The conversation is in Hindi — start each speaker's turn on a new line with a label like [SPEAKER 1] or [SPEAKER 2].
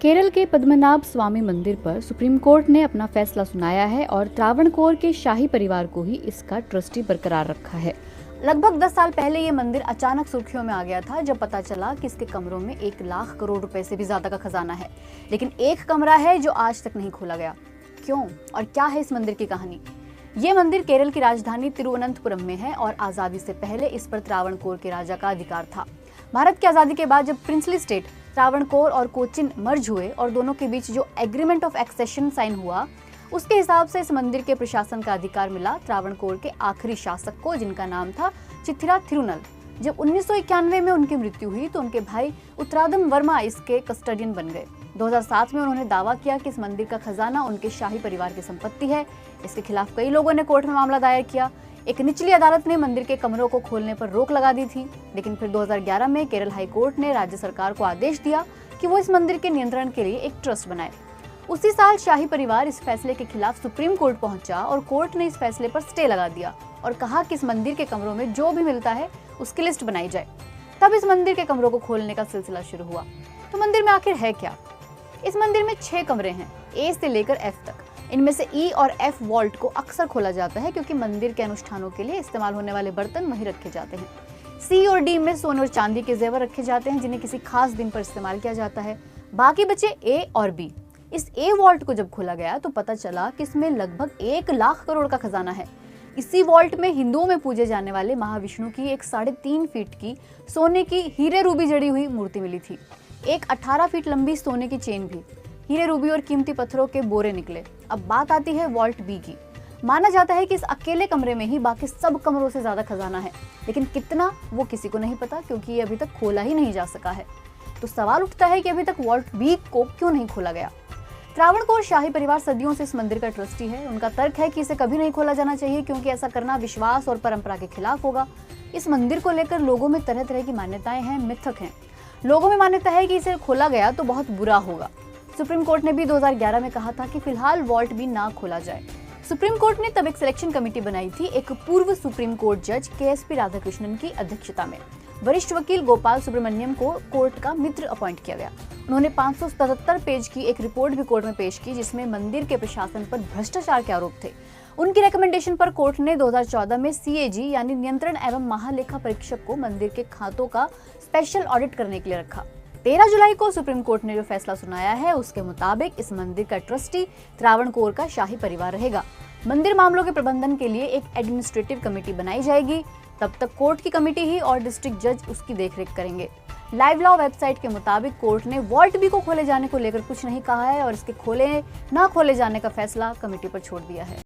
[SPEAKER 1] केरल के पद्मनाभ स्वामी मंदिर पर सुप्रीम कोर्ट ने अपना फैसला सुनाया है और त्रावणकोर के शाही परिवार को ही इसका ट्रस्टी बरकरार रखा है। लगभग 10 साल पहले ये मंदिर अचानक सुर्खियों में आ गया था जब पता चला कि इसके कमरों में 1 लाख करोड़ रुपए से भी ज्यादा का खजाना है, लेकिन एक कमरा है जो आज तक नहीं खोला गया। क्यों और क्या है इस मंदिर की कहानी? ये मंदिर केरल की राजधानी तिरुवनंतपुरम में है और आजादी से पहले इस पर त्रावणकोर के राजा का अधिकार था। भारत की आजादी के बाद जब प्रिंसली स्टेट त्रावणकोर और कोचिन मर्ज हुए और दोनों के बीच जो एग्रीमेंट ऑफ एक्सेशन साइन हुआ, उसके हिसाब से इस मंदिर के प्रशासन का अधिकार मिला त्रावणकोर के आखिरी शासक को, जिनका नाम था चिथिरा थिरुनल। जब 1991 में उनकी मृत्यु हुई तो उनके भाई उत्तरादम वर्मा इसके कस्टोडियन बन गए। 2007 में उन्होंने दावा किया कि इस मंदिर का खजाना उनके शाही परिवार की संपत्ति है। इसके खिलाफ कई लोगों ने कोर्ट में मामला दायर किया। एक निचली अदालत ने मंदिर के कमरों को खोलने पर रोक लगा दी थी, लेकिन फिर 2011 में केरल हाई कोर्ट ने राज्य सरकार को आदेश दिया कि वो इस मंदिर के नियंत्रण के लिए एक ट्रस्ट बनाए। उसी साल शाही परिवार इस फैसले के खिलाफ सुप्रीम कोर्ट पहुंचा और कोर्ट ने इस फैसले पर स्टे लगा दिया और कहा कि इस मंदिर के कमरों में जो भी मिलता है उसकी लिस्ट बनाई जाए। तब इस मंदिर के कमरों को खोलने का सिलसिला शुरू हुआ। तो मंदिर में आखिर है क्या? इस मंदिर में 6 कमरे हैं, ए से लेकर एफ तक। इनमें से ई और एफ वॉल्ट को अक्सर खोला जाता है क्योंकि मंदिर के अनुष्ठानों के लिए इस्तेमाल होने वाले बर्तन वहीं रखे जाते हैं। सी और डी में सोने और चांदी के जेवर रखे जाते हैं जिन्हें किसी खास दिन पर इस्तेमाल किया जाता है। बाकी बचे ए और बी। इस ए वॉल्ट को जब खोला गया तो पता चला कि इसमें लगभग 1 लाख करोड़ का खजाना है। इसी वॉल्ट में हिंदुओं में पूजे जाने वाले महाविष्णु की एक 3.5 फीट की सोने की हीरे रूबी जड़ी हुई मूर्ति मिली थी। एक 18 फीट लंबी सोने की चेन भी, हीरे रूबी और कीमती पत्थरों के बोरे निकले। अब बात आती है वॉल्ट बी की। माना जाता है कि इस अकेले कमरे में ही बाकी सब कमरों से ज्यादा खजाना है, लेकिन कितना वो किसी को नहीं पता क्योंकि ये अभी तक खोला ही नहीं जा सका है। तो सवाल उठता है कि अभी तक वॉल्ट बी को क्यों नहीं खोला गया? त्रावणकोर शाही परिवार सदियों से इस मंदिर का ट्रस्टी है। उनका तर्क है कि इसे कभी नहीं खोला जाना चाहिए क्योंकि ऐसा करना विश्वास और परंपरा के खिलाफ होगा। इस मंदिर को लेकर लोगों में तरह तरह की मान्यताएं हैं, मिथक हैं। लोगों में मान्यता है कि इसे खोला गया तो बहुत बुरा होगा। सुप्रीम कोर्ट ने भी 2011 में कहा था कि फिलहाल वॉल्ट भी ना खोला जाए। सुप्रीम कोर्ट ने तब एक सिलेक्शन कमेटी बनाई थी, एक पूर्व सुप्रीम कोर्ट जज के.एस.पी. राधाकृष्णन की अध्यक्षता में। वरिष्ठ वकील गोपाल सुब्रमण्यम को कोर्ट का मित्र अपॉइंट किया गया। उन्होंने 577 पेज की एक रिपोर्ट भी कोर्ट में पेश की जिसमें मंदिर के प्रशासन पर भ्रष्टाचार के आरोप थे। उनकी रिकमेंडेशन पर कोर्ट ने 2014 में सीएजी यानी नियंत्रण एवं महालेखा परीक्षक को मंदिर के खातों का स्पेशल ऑडिट करने के लिए रखा। 13 जुलाई को सुप्रीम कोर्ट ने जो फैसला सुनाया है उसके मुताबिक इस मंदिर का ट्रस्टी त्रावणकोर का शाही परिवार रहेगा। मंदिर मामलों के प्रबंधन के लिए एक एडमिनिस्ट्रेटिव कमेटी बनाई जाएगी। तब तक कोर्ट की कमेटी ही और डिस्ट्रिक्ट जज उसकी देखरेख करेंगे। लाइव लॉ वेबसाइट के मुताबिक कोर्ट ने वॉल्ट बी को खोले जाने को लेकर कुछ नहीं कहा है और इसके खोले ना खोले जाने का फैसला कमेटी पर छोड़ दिया है।